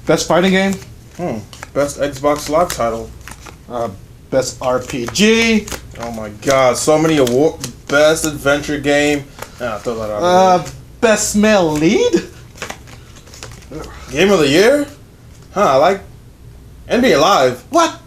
Best fighting game? Best Xbox Live title. Best RPG? Oh my god, so many awards. Best adventure game. Throw that out. Best male lead? Game of the year? I like NBA Live. What?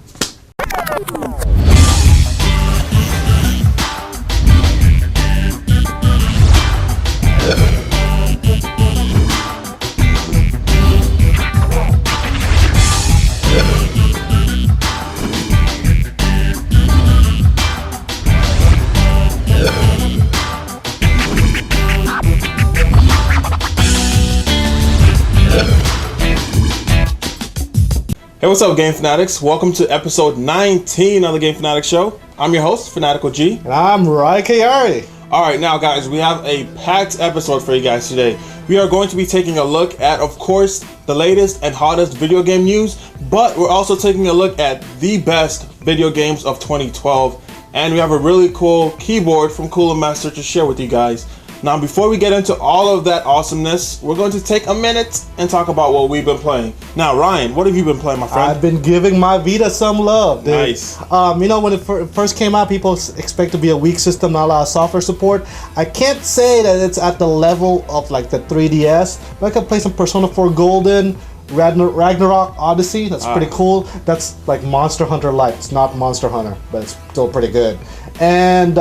Hey, what's up, Game Fanatics? Welcome to episode 19 of the Game Fanatics Show. I'm your host, Fanatical G. And I'm Rai Kayari. Alright, now guys, we have a packed episode for you guys today. We are going to be taking a look at, of course, the latest and hottest video game news, but we're also taking a look at the best video games of 2012. And we have a really cool keyboard from Cooler Master to share with you guys. Now, before we get into all of that awesomeness, we're going to take a minute and talk about what we've been playing. Now, Ryan, what have you been playing, my friend? I've been giving my Vita some love, dude. Nice. You know, when it first came out, people expect to be a weak system, not a lot of software support. I can't say that it's at the level of like the 3DS, but I can play some Persona 4 Golden, Ragnarok Odyssey. That's pretty cool. That's like Monster Hunter Light. It's not Monster Hunter, but it's still pretty good. And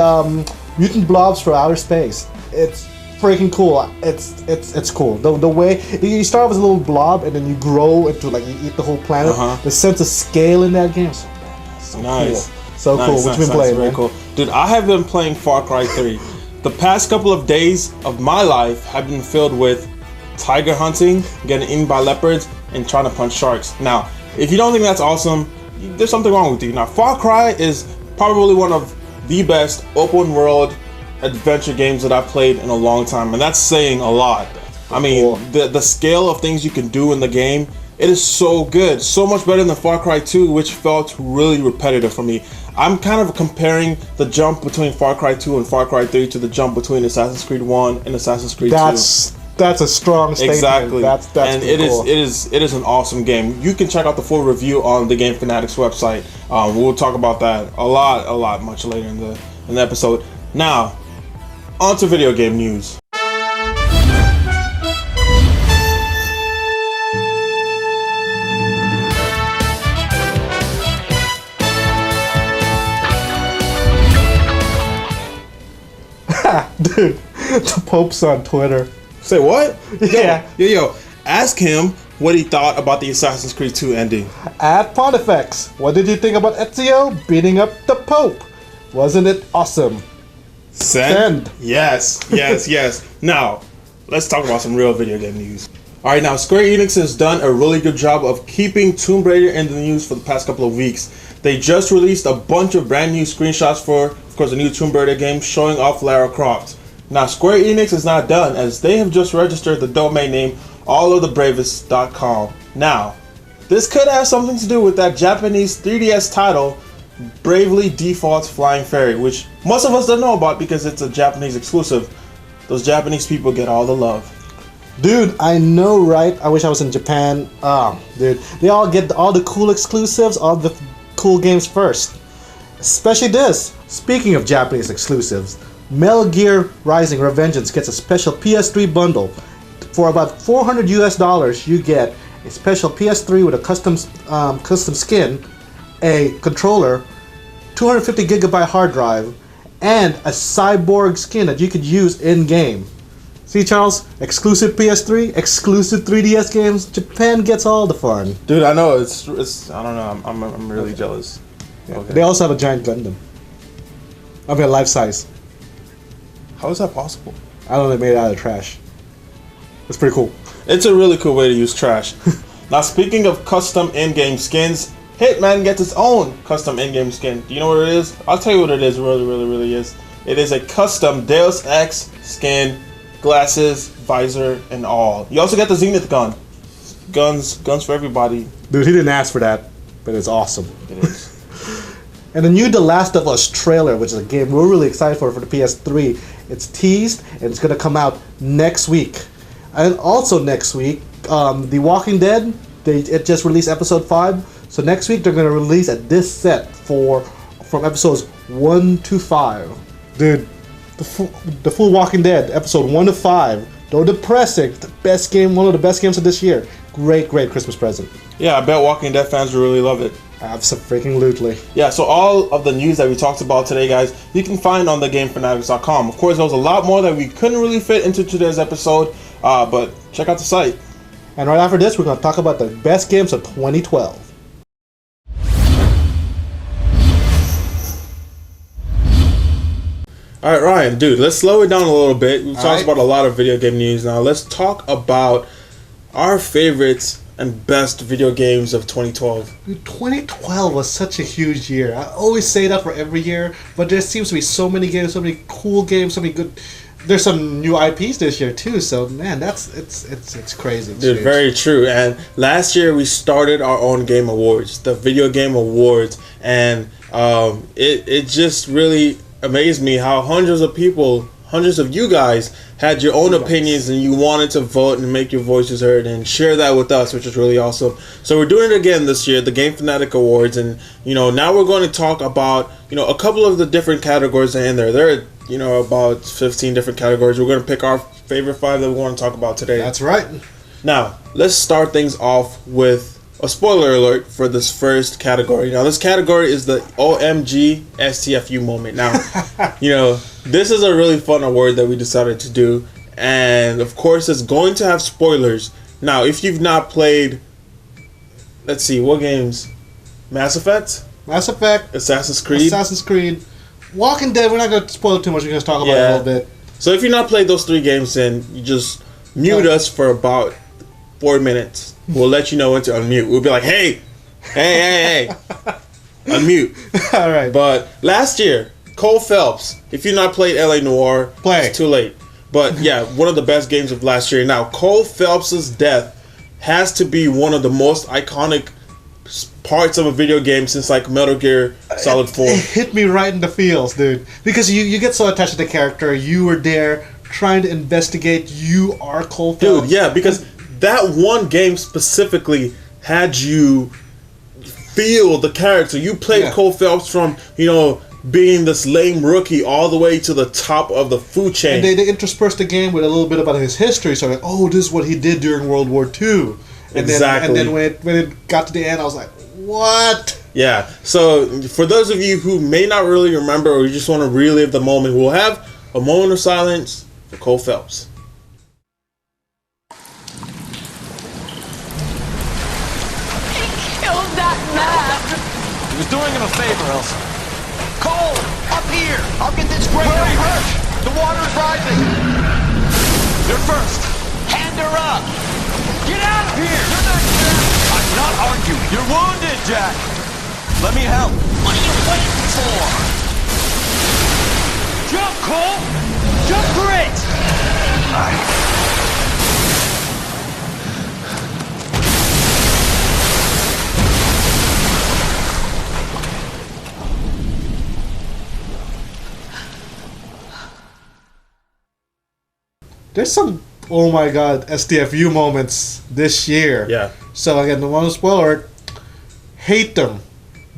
Mutant Blobs for Outer Space. It's freaking cool. It's cool. The way you start with a little blob and then you grow into like you eat the whole planet. The sense of scale in that game is so badass. So nice. Cool. So nice, cool. What you been playing, very man? Cool. Dude, I have been playing Far Cry 3. The past couple of days of my life have been filled with tiger hunting, getting eaten by leopards, and trying to punch sharks. Now, if you don't think that's awesome, there's something wrong with you. Now, Far Cry is probably one of the best open world adventure games that I've played in a long time, and that's saying a lot. I mean, the scale of things you can do in the game, it is so good, so much better than Far Cry 2, which felt really repetitive for me. I'm kind of comparing the jump between Far Cry 2 and Far Cry 3 to the jump between Assassin's Creed 1 and Assassin's Creed 2. That's a strong statement. Exactly. That's and cool. it is an awesome game. You can check out the full review on the Game Fanatics website. We'll talk about that a lot much later in the episode. Now, on to video game news. Dude, the Pope's on Twitter. Say what? Yeah. Yo, ask him what he thought about the Assassin's Creed 2 ending. At Pontifex, what did you think about Ezio beating up the Pope? Wasn't it awesome? Send. Yes. Now, let's talk about some real video game news. Alright, now Square Enix has done a really good job of keeping Tomb Raider in the news for the past couple of weeks. They just released a bunch of brand new screenshots for, of course, the new Tomb Raider game showing off Lara Croft. Now, Square Enix is not done, as they have just registered the domain name allofthebravest.com. Now, this could have something to do with that Japanese 3DS title, Bravely Default's Flying Fairy, which most of us don't know about because it's a Japanese exclusive. Those Japanese people get all the love. Dude, I know, right? I wish I was in Japan. Dude, they all get all the cool exclusives, all the cool games first. Especially this. Speaking of Japanese exclusives, Metal Gear Rising: Revengeance gets a special PS3 bundle. For about $400 US, you get a special PS3 with a custom skin, a controller, 250 gigabyte hard drive, and a cyborg skin that you could use in game. See, Charles, exclusive PS3, exclusive 3DS games. Japan gets all the fun. Dude, I know it's I don't know. I'm really jealous. Yeah. Okay. They also have a giant Gundam. I mean, life size. How is that possible? I don't know. They made it out of trash. It's pretty cool. It's a really cool way to use trash. Now, speaking of custom in-game skins, Hitman gets its own custom in-game skin. Do you know what it is? I'll tell you what it is. Really is. It is a custom Deus Ex skin, glasses, visor, and all. You also get the Zenith gun. Guns for everybody. Dude, he didn't ask for that, but it's awesome. It is. And the new The Last of Us trailer, which is a game we're really excited for the PS3, it's teased and it's going to come out next week. And also next week, The Walking Dead it just released episode 5. So next week they're gonna release a disc set from episodes 1 to 5. Dude, the full Walking Dead episode 1 to 5. Though depressing, the best game, one of the best games of this year. Great Christmas present. Yeah, I bet Walking Dead fans will really love it. Absolutely. Yeah, so all of the news that we talked about today, guys, you can find on thegamefanatics.com. Of course, there was a lot more that we couldn't really fit into today's episode, but check out the site. And right after this, we're going to talk about the best games of 2012. Alright, Ryan, dude, let's slow it down a little bit. We've talked about a lot of video game news now. Let's talk about our favorites and best video games of 2012. Dude, 2012 was such a huge year. I always say that for every year, but there seems to be so many games, so many cool games, so many good. There's some new IPs this year too, so man, it's crazy. Dude, very true. And last year we started our own game awards, the Video Game Awards, and it just really amazed me how hundreds of you guys had your own opinions and you wanted to vote and make your voices heard and share that with us, which is really awesome. So we're doing it again this year, the Game Fanatic Awards, and now we're going to talk about a couple of the different categories in there. There are about 15 different categories. We're going to pick our favorite 5 that we want to talk about today. That's right. Now let's start things off with a spoiler alert for this first category. Now, this category is the OMG STFU moment. Now, this is a really fun award that we decided to do. And, of course, it's going to have spoilers. Now, if you've not played, let's see, what games? Mass Effect? Assassin's Creed. Walking Dead, we're not going to spoil it too much. We're going to talk about it a little bit. So, if you've not played those 3 games, then you just mute us for about 4 minutes. We'll let you know when to unmute. We'll be like, hey, unmute. All right. But last year, Cole Phelps, if you've not played LA Noire, it's too late. But yeah, one of the best games of last year. Now, Cole Phelps' death has to be one of the most iconic parts of a video game since like Metal Gear Solid 4. It hit me right in the feels, dude. Because you get so attached to the character. You were there trying to investigate. You are Cole Phelps. Dude, yeah, because that one game specifically had you feel the character. You played Cole Phelps from, being this lame rookie all the way to the top of the food chain. And they interspersed the game with a little bit about his history. So, this is what he did during World War II. And then when it got to the end, I was like, what? Yeah. So, for those of you who may not really remember or you just want to relive the moment, we'll have a moment of silence for Cole Phelps. He was doing him a favor, Elsa. Cole, up here! I'll get this grader. Where are you hurt? The water's rising. You're first. Hand her up. Get out of here! You're not Jack. I'm not arguing. You're wounded, Jack. Let me help. What are you waiting for? Jump, Cole! Jump for it! There's some, oh my god, STFU moments this year. Yeah. So again, the one spoiler, hate them.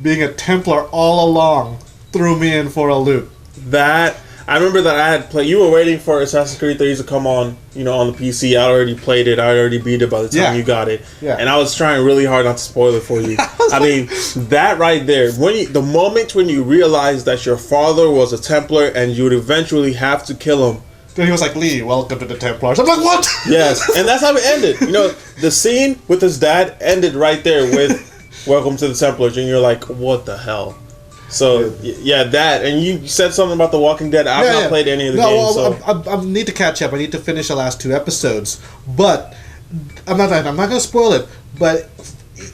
Being a Templar all along threw me in for a loop. I remember that I had played. You were waiting for Assassin's Creed 3 to come on, on the PC. I already played it. I already beat it by the time you got it. Yeah. And I was trying really hard not to spoil it for you. I mean, that right there, the moment when you realize that your father was a Templar and you would eventually have to kill him. Then he was like, Lee, welcome to the Templars. I'm like, what? Yes, and that's how it ended. The scene with his dad ended right there with welcome to the Templars, and you're like, what the hell? So, yeah, that. And you said something about The Walking Dead. I've not played any of the games. So. I need to catch up. I need to finish the last 2 episodes. But I'm not going to spoil it. But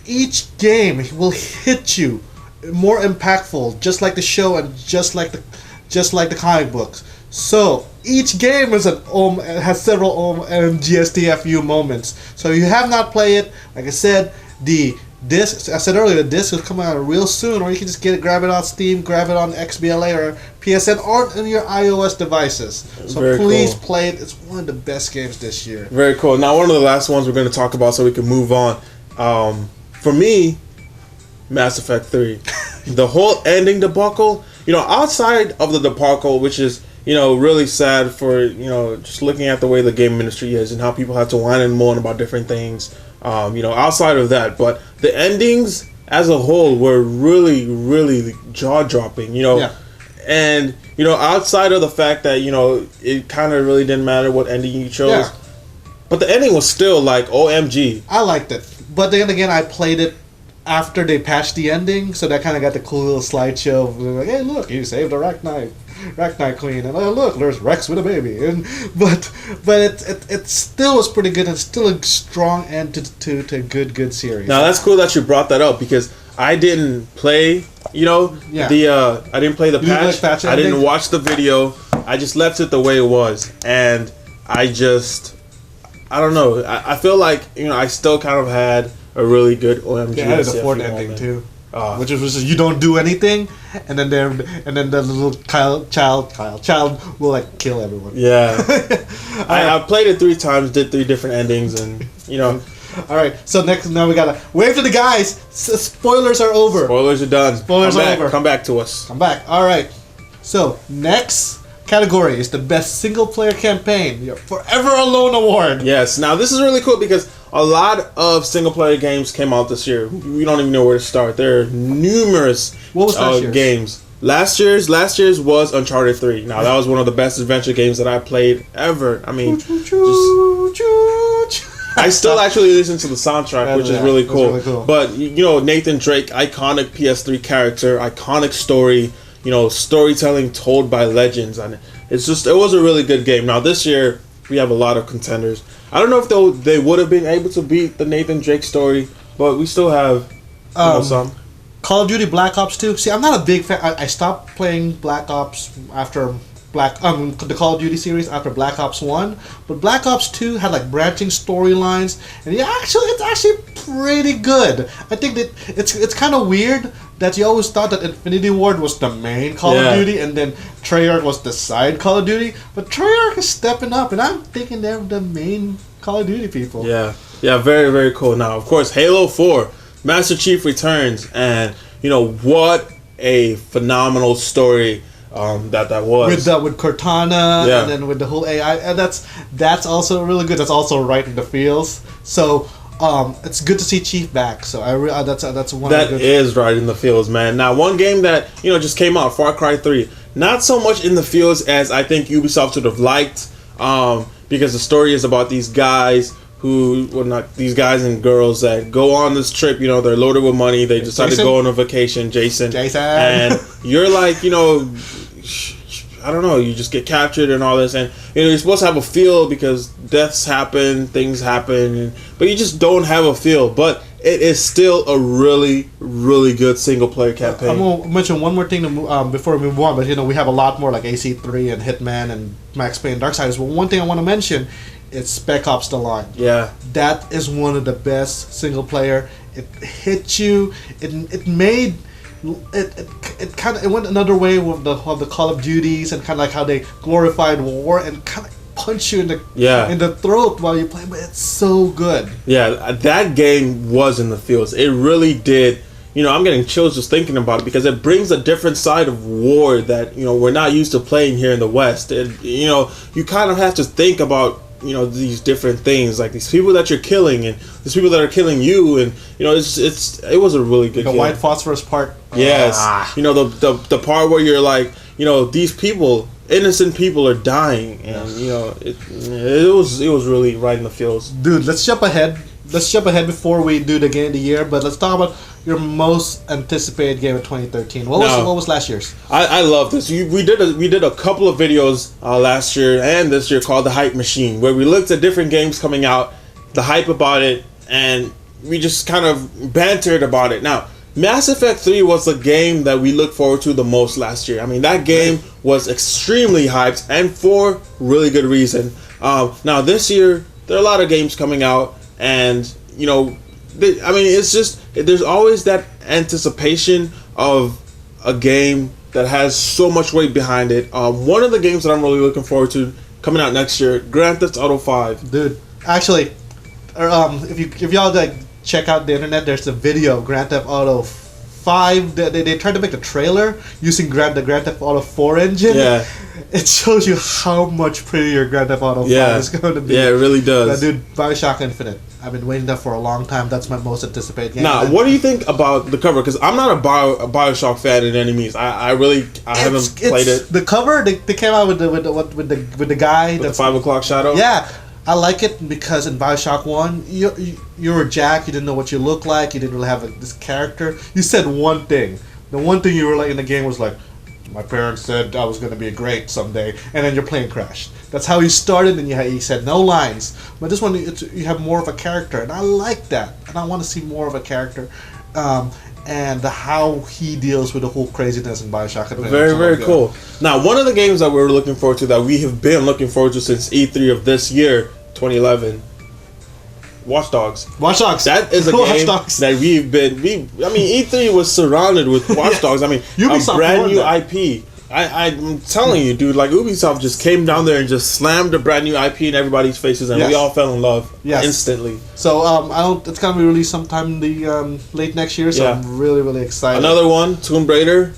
each game will hit you more impactful, just like the show and just like the comic books. So each game is has several GSTFU moments. So if you have not played it, like I said, the disc. I said earlier, the disc will come out real soon, or you can just grab it on Steam, grab it on XBLA or PSN, or on your iOS devices. So Very please cool. play it. It's one of the best games this year. Very cool. Now, one of the last ones we're going to talk about, so we can move on, For me, Mass Effect 3, the whole ending debacle. Outside of the debacle, which is really sad for just looking at the way the game industry is and how people have to whine and moan about different things. Outside of that, but the endings as a whole were really, really jaw dropping. And outside of the fact that it kind of really didn't matter what ending you chose. Yeah. But the ending was still like OMG. I liked it. But then again, I played it after they patched the ending, so that kind of got the cool little slideshow of like, hey, look, you saved a Arachnite Queen, and oh, look, there's Rex with a baby. And but it still was pretty good, and still a strong end to a good series. Now that's cool that you brought that up, because I didn't play, I didn't play the patch. I didn't watch the video. I just left it the way it was, and I don't know. I feel like I still kind of had a really good OMG. Yeah, I had the fourth ending too, which was you don't do anything, and then the little child will like kill everyone. Yeah, I played it 3 times, did 3 different endings, and All right, so now we gotta wave to the guys. Spoilers are over. Spoilers are done. Spoilers are over. Come back to us. Come back. All right. So next category is the best single player campaign. Your Forever Alone award. Yes. Now this is really cool because a lot of single player games came out this year. We don't even know where to start. There are numerous games. Last year's was Uncharted 3. Now that was one of the best adventure games that I played ever. I mean, I still actually listen to the soundtrack, which is really cool. But Nathan Drake, iconic PS3 character, iconic story. Storytelling told by legends, and it was a really good game. Now this year we have a lot of contenders. I don't know if they would have been able to beat the Nathan Drake story, but we still have some. Call of Duty Black Ops 2. See, I'm not a big fan. I stopped playing Black Ops after the Call of Duty series after Black Ops 1, but Black Ops 2 had like branching storylines, and it's actually pretty good. I think that it's kind of weird that you always thought that Infinity Ward was the main Call of Duty, and then Treyarch was the side Call of Duty, but Treyarch is stepping up, and I'm thinking they're the main Call of Duty people. Yeah, very, very cool. Now, of course, Halo 4, Master Chief returns, and what a phenomenal story that was with Cortana, and then with the whole AI, and that's also really good. That's also right in the feels. So it's good to see Chief back. So that's one. That is right in the feels, man. Now one game that just came out, Far Cry 3, not so much in the feels as I think Ubisoft would have liked, because the story is about these guys these guys and girls that go on this trip. They're loaded with money. They decide to go on a vacation. Jason, and you're like, I don't know. You just get captured and all this, and you're supposed to have a feel because deaths happen, things happen, but you just don't have a feel. But it is still a really, really good single player campaign. I'm gonna mention one more thing before we move on, but we have a lot more like AC3 and Hitman and Max Payne and Darksiders. But one thing I want to mention. It's Spec Ops: The Line. Yeah, that is one of the best single player. It hit you. It made it kind of went another way with the Call of Duties and kind of like how they glorified war and kind of punch you in the throat while you play. But it's so good. Yeah, that game was in the feels. It really did. I'm getting chills just thinking about it because it brings a different side of war that we're not used to playing here in the West. And you kind of have to think about. These different things, like these people that you're killing and these people that are killing you, and it was a really good game. The white phosphorus part. Yes. The part where you're like, these people, innocent people are dying, and it was really right in the feels. Dude, let's jump ahead before we do the game of the year, but let's talk about your most anticipated game of 2013. What was last year's? I love this. We did a couple of videos last year and this year called The Hype Machine, where we looked at different games coming out, the hype about it, and we just kind of bantered about it. Now, Mass Effect 3 was the game that we looked forward to the most last year. I mean, that game was extremely hyped, and for really good reason. Now, this year, there are a lot of games coming out, and it's just there's always that anticipation of a game that has so much weight behind it. One of the games that I'm really looking forward to coming out next year, Grand Theft Auto 5. Dude, actually, if y'all like check out the internet, there's a video of Grand Theft Auto 5. They tried to make a trailer using the Grand Theft Auto 4 engine. Yeah. It shows you how much prettier Grand Theft Auto 5 is going to be. Yeah, it really does. But dude, Bioshock Infinite. I've been waiting there for a long time. That's my most anticipated game. Now, what do you think about the cover? Because I'm not a Bioshock fan in any means. I haven't played it. The cover they came out with the guy With the 5 o'clock shadow. Yeah, I like it because in Bioshock 1, you were Jack. You didn't know what you looked like. You didn't really have this character. You said one thing. The one thing you were like in the game was like, my parents said I was going to be great someday, and then your plane crashed. That's how you started, and you said no lines. But this one, you have more of a character, and I like that. And I want to see more of a character, and how he deals with the whole craziness in Bioshock. Very, very cool. Now, one of the games that we were looking forward to, that we have been looking forward to since E3 of this year, 2011, Watch Dogs. Watch Dogs. That is a game that E3 was surrounded with Watch Dogs. I mean, Ubisoft a brand new IP. I'm telling you, dude, like Ubisoft just came down there and just slammed a brand new IP in everybody's faces, and we all fell in love instantly. So it's gonna be released sometime in the late next year. So I'm really, really excited. Another one, Tomb Raider.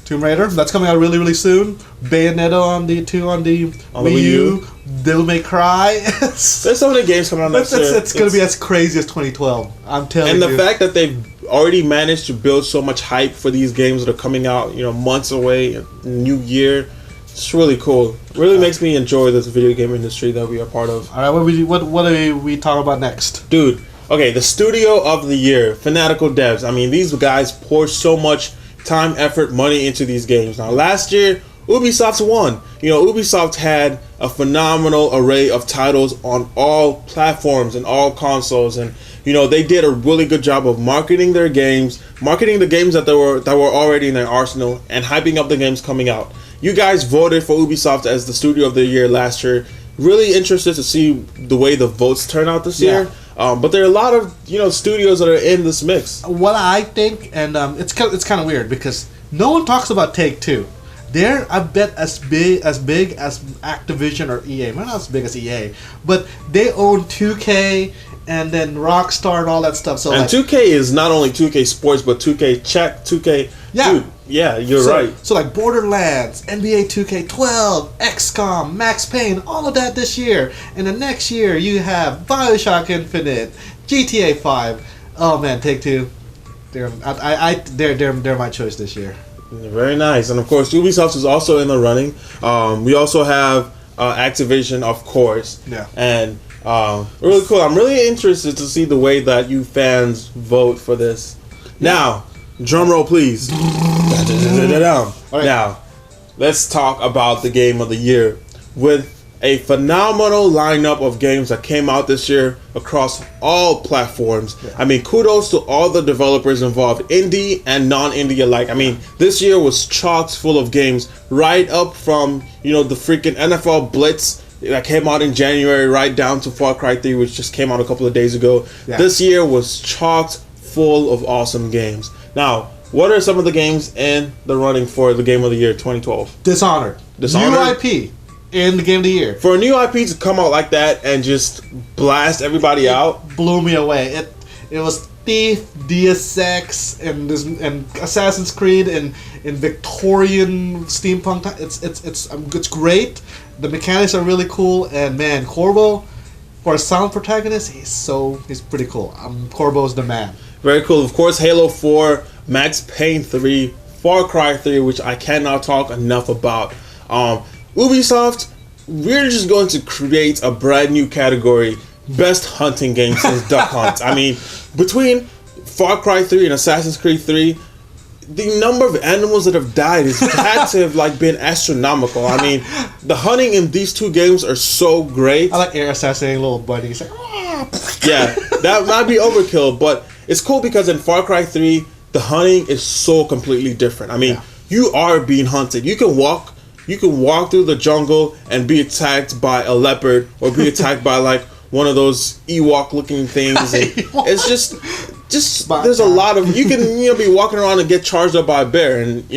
That's coming out really, really soon. Bayonetta on the Wii U. Devil May Cry. There's so many games coming out next year. It's gonna be as crazy as 2012. I'm telling you. And the fact that they've already managed to build so much hype for these games that are coming out, months away, new year, it's really cool. Really makes me enjoy this video game industry that we are part of. All right, what are we talking about next, dude? Okay, the studio of the year, Fanatical Devs. I mean, these guys pour so much time, effort, money into these games. Now, last year, Ubisoft won. Ubisoft had a phenomenal array of titles on all platforms and all consoles, and they did a really good job of marketing their games, marketing the games that were already in their arsenal, and hyping up the games coming out. You guys voted for Ubisoft as the studio of the year last year. Really interested to see the way the votes turn out this year. But there are a lot of studios that are in this mix. What I think, and it's kind of weird because no one talks about Take-Two. They're, I bet, as big as Activision or EA. Well, not as big as EA, but they own 2K and then Rockstar and all that stuff. So, and 2K is not only 2K Sports, but 2K Check, 2K. Yeah, dude, yeah, you're right. So like Borderlands, NBA 2K12, XCOM, Max Payne, all of that this year. And the next year you have Bioshock Infinite, GTA 5. Oh man, Take-Two. They're my choice this year. Very nice. And of course, Ubisoft is also in the running. We also have Activision, of course. Yeah. And really cool. I'm really interested to see the way that you fans vote for this. Now, drum roll, please. Now, let's talk about the game of the year with a phenomenal lineup of games that came out this year across all platforms. Yeah. I mean, kudos to all the developers involved, indie and non-indie alike. I mean, this year was chock full of games, right up from, the freaking NFL Blitz that came out in January, right down to Far Cry 3, which just came out a couple of days ago. Yeah. This year was chocked full of awesome games. Now, what are some of the games in the running for the Game of the Year 2012? Dishonored. New IP. In the Game of the Year. For a new IP to come out like that and just blast everybody out, blew me away. It was Thief, Deus Ex, and Assassin's Creed, and in Victorian steampunk time. It's great. The mechanics are really cool, and man, Corvo, for a silent protagonist, he's pretty cool. Corvo's the man. Very cool. Of course, Halo 4, Max Payne 3, Far Cry 3, which I cannot talk enough about. Ubisoft, we're just going to create a brand new category, best hunting game since Duck Hunt. I mean, between Far Cry 3 and Assassin's Creed 3, the number of animals that have died had to have been astronomical. I mean, the hunting in these two games are so great. I like air assassinating little buddies. Yeah, that might be overkill, but it's cool because in Far Cry 3, the hunting is so completely different. I mean, you are being hunted. You can walk through the jungle and be attacked by a leopard or be attacked by one of those Ewok looking things. And it's just there's a lot of, you can be walking around and get charged up by a bear, and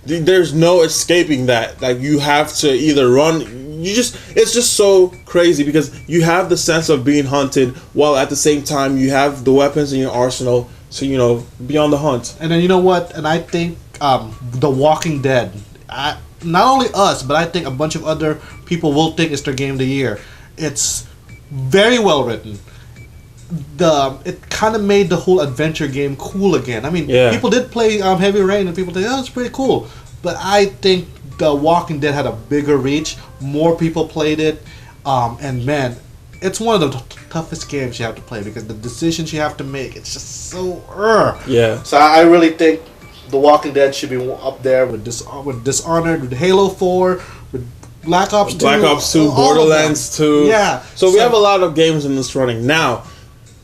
there's no escaping that. You have to either run. it's just so crazy because you have the sense of being hunted while at the same time you have the weapons in your arsenal. So be on the hunt. And then you know what? And I think The Walking Dead, not only us, but I think a bunch of other people will think it's their game of the year. It's very well written. It kind of made the whole adventure game cool again. I mean, people did play Heavy Rain, and people think, oh, it's pretty cool. But I think The Walking Dead had a bigger reach. More people played it, and man, it's one of the toughest games you have to play because the decisions you have to make, it's just so Yeah. So I really think The Walking Dead should be up there with Dishonored, with Halo 4, with Black Ops 2. Black Ops 2, Borderlands 2. Yeah. So we have a lot of games in this running. Now,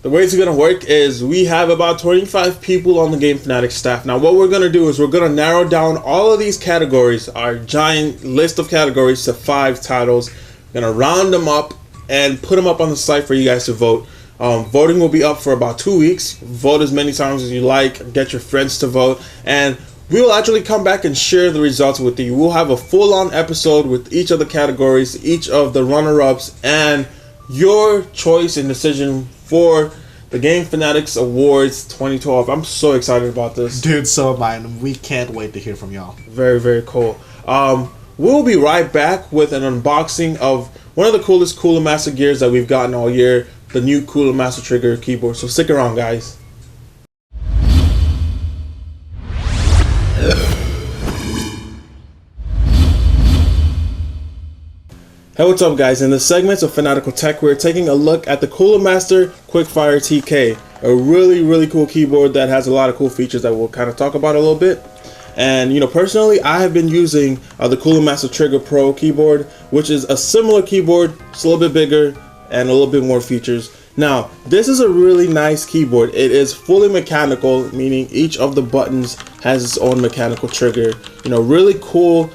the way it's going to work is we have about 25 people on the Game Fanatics staff. Now, what we're going to do is we're going to narrow down all of these categories, our giant list of categories, to 5 titles. We're going to round them up and put them up on the site for you guys to vote. Voting will be up for about 2 weeks. Vote as many times as you like. Get your friends to vote. And we will actually come back and share the results with you. We'll have a full-on episode with each of the categories, each of the runner-ups, and your choice and decision for the Game Fanatics Awards 2012. I'm so excited about this. Dude, so am I, and we can't wait to hear from y'all. Very, very cool. We'll be right back with an unboxing of one of the coolest Cooler Master gears that we've gotten all year, the new Cooler Master Trigger keyboard. So stick around, guys. Hey, what's up, guys? In the segments of Fanatical Tech, we're taking a look at the Cooler Master Quickfire TK, a really, really cool keyboard that has a lot of cool features that we'll kind of talk about a little bit. And personally, I have been using the Cooler Master Trigger Pro keyboard, which is a similar keyboard. It's a little bit bigger and a little bit more features. Now, this is a really nice keyboard. It is fully mechanical, meaning each of the buttons has its own mechanical trigger. Really cool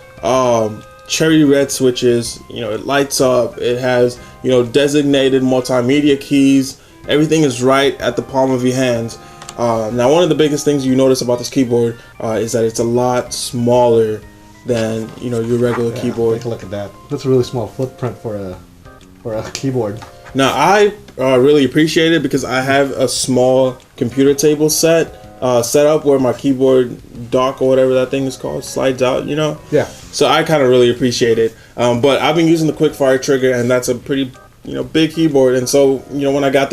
cherry red switches. It lights up. It has designated multimedia keys. Everything is right at the palm of your hands. Now, one of the biggest things you notice about this keyboard is that it's a lot smaller than your regular keyboard. Take a look at that. That's a really small footprint for a keyboard. Now, I really appreciate it because I have a small computer table set up where my keyboard dock or whatever that thing is called slides out. Yeah. So I kind of really appreciate it. But I've been using the Quickfire trigger, and that's a pretty big keyboard. And so when I got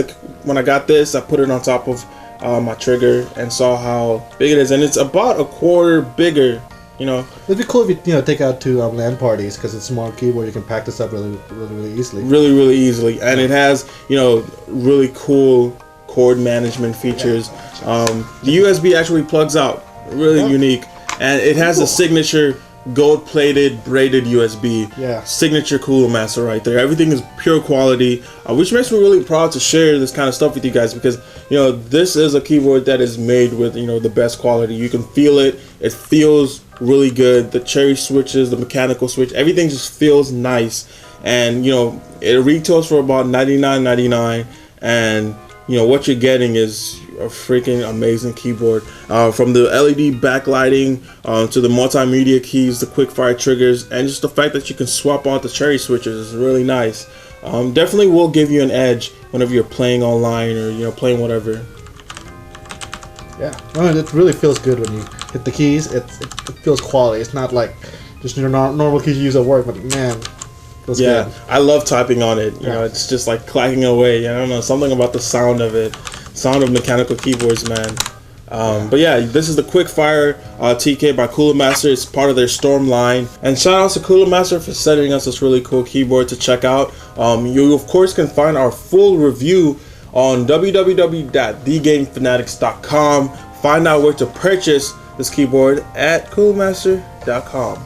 this, I put it on top of my trigger and saw how big it is, and it's about a quarter bigger. It'd be cool if you take out to LAN parties because it's a small keyboard. You can pack this up really easily. Really easily, and it has really cool cord management features. The USB actually plugs out, really unique, and it has a signature gold-plated braided USB. Yeah. Signature Cooler Master right there. Everything is pure quality, which makes me really proud to share this kind of stuff with you guys because this is a keyboard that is made with the best quality. You can feel it. It feels really good. The cherry switches, the mechanical switch, everything just feels nice. And it retails for about $99.99, and what you're getting is a freaking amazing keyboard. From the LED backlighting to the multimedia keys, the Quickfire triggers, and just the fact that you can swap out the cherry switches is really nice. Definitely will give you an edge whenever you're playing online or playing whatever. Yeah, it really feels good when you hit the keys. It feels quality. It's not like just your normal keys you use at work, but man, it feels good. I love typing on it. It's just like clacking away. I don't know, something about the sound of it. Sound of mechanical keyboards, man. But yeah, this is the Quickfire TK by Cooler Master. It's part of their Storm line. And shout out to Cooler Master for sending us this really cool keyboard to check out. You of course can find our full review on www.thegamefanatics.com. Find out where to purchase this keyboard at coolermaster.com.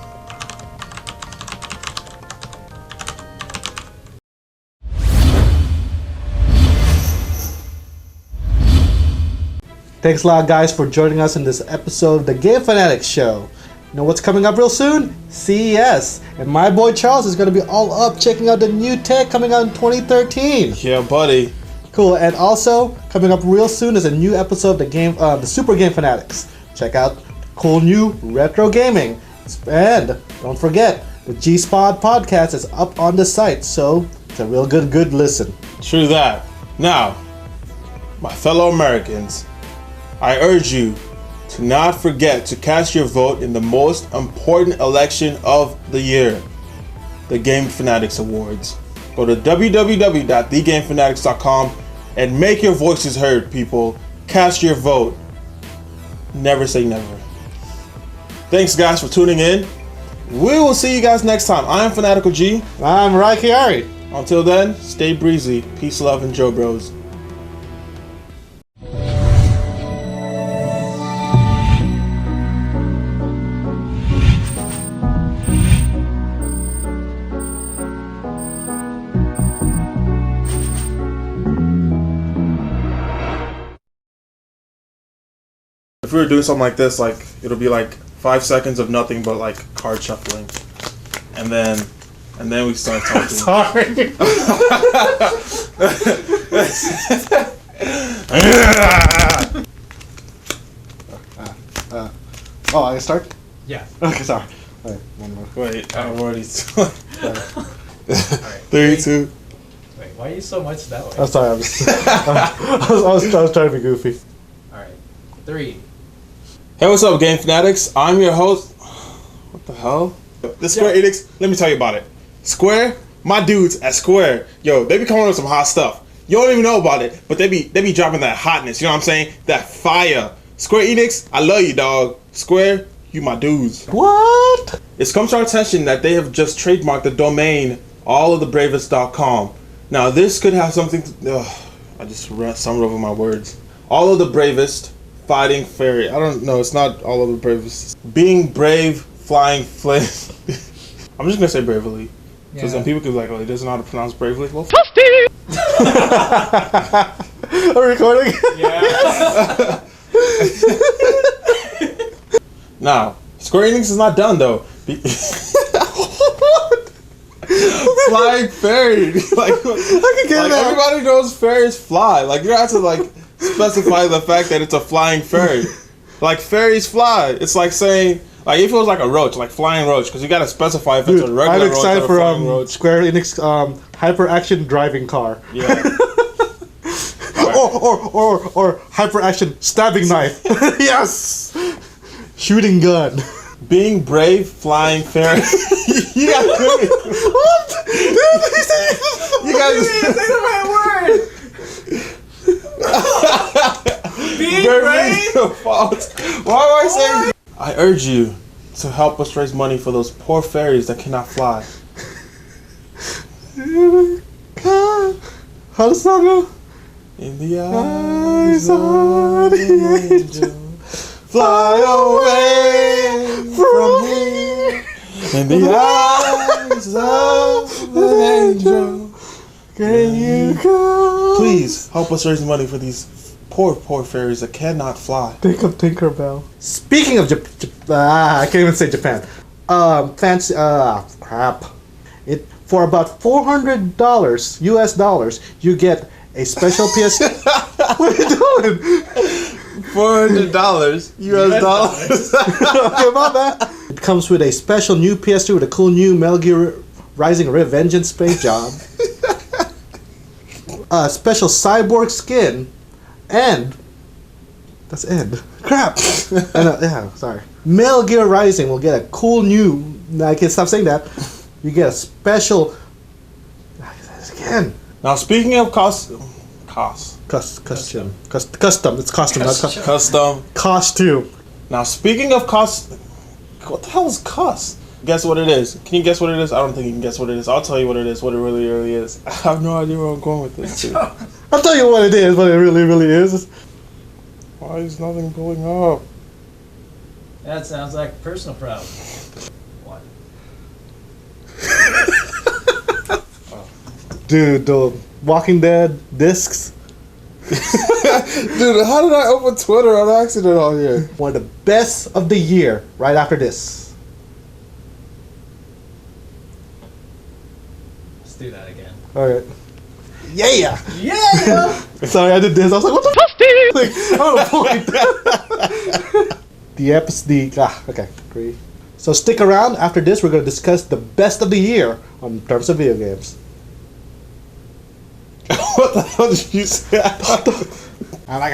Thanks a lot, guys, for joining us in this episode of the Game Fanatics Show. You know what's coming up real soon? CES. And my boy Charles is going to be all up checking out the new tech coming out in 2013. Yeah, buddy. Cool. And also, coming up real soon is a new episode of the Super Game Fanatics. Check out cool new retro gaming. And don't forget, The G-Spot podcast is up on the site, so it's a real good listen. True that. Now, my fellow Americans, I urge you to not forget to cast your vote in the most important election of the year, the Game Fanatics Awards. Go to www.thegamefanatics.com and make your voices heard, people. Cast your vote. Never say never. Thanks, guys, for tuning in. We will see you guys next time. I am Fanatical G. I'm Raikiari. Until then, stay breezy. Peace, love, and Joe Bros. If we were doing something like this, like it'll be like 5 seconds of nothing but like card shuffling, and then we start talking. Sorry. Oh, I start? Yeah. Okay, sorry. All right, one more. Wait, I'm already. Alright. 3, 2. Wait, why are you so much that way? I'm sorry. I was trying to be goofy. Alright. 3. Hey, what's up, Game Fanatics? I'm your host. What the hell? This Square Enix. Let me tell you about it. Square, my dudes at Square, yo, they be coming up with some hot stuff. You don't even know about it, but they be dropping that hotness. You know what I'm saying? That fire. Square Enix, I love you, dog. Square, you my dudes. What? It's come to our attention that they have just trademarked the domain allofthebravest.com. Now, this could have something to... I just summed over my words. All of the bravest fighting fairy. I don't know. It's not all of the bravest. Being brave, flying flame. I'm just going to say bravely. Because then people could be like, oh, he doesn't know how to pronounce bravely. Well, Are we recording? Yeah. Now, Square Enix is not done, though. Flying fairy. Like, I can get that. everybody knows fairies fly. Like, you don't have to, like, specify the fact that it's a flying fairy. Like, fairies fly. It's like saying, like, if it was like a roach, like flying roach, because you got to specify if it's a regular I'm roach excited or a for flying roach. Square Enix hyper action driving car. Yeah. Or hyper action stabbing knife. Yes. Shooting gun. Being brave, flying fairy. You got good. What? You guys. Say the right word! Being brave? Why am I saying? I urge you to help us raise money for those poor fairies that cannot fly. How does the song go? In the eyes of the angel, fly away from here. In the eyes of the angel, Can you go? please help us raise money for these poor fairies that cannot fly. Think of Tinkerbell. Speaking of I can't even say Japan. Fancy. Crap. It for about $400 US dollars, you get a special PS. What are you doing? $400 US dollars. Okay, my bad. It comes with a special new PS2 with a cool new Metal Gear Rising Revengeance paint job, a special cyborg skin, and that's it. Crap. And, yeah, sorry. Metal Gear Rising will get a cool new. I can't stop saying that. You get a special. Again. Now, speaking of custom. Custom. It's costume. Not Custom. costume. Now, speaking of cost, what the hell is cost? Guess what it is? Can you guess what it is? I don't think you can guess what it is. I'll tell you what it is. What it really is. I have no idea where I'm going with this. Dude. I'll tell you what it is. What it really is. Why is nothing going up? That sounds like a personal problem. What? Dude, the Walking Dead discs. Dude, how did I open Twitter on accident on here? One of the best of the year. Right after this. Let's do that again. All right. Yeah. Yeah! Sorry, I did this. I was like, what the fuck? Like, oh, point. The episode. Okay. 3. So stick around. After this, we're going to discuss the best of the year on terms of video games. What the hell did you say? I'm like,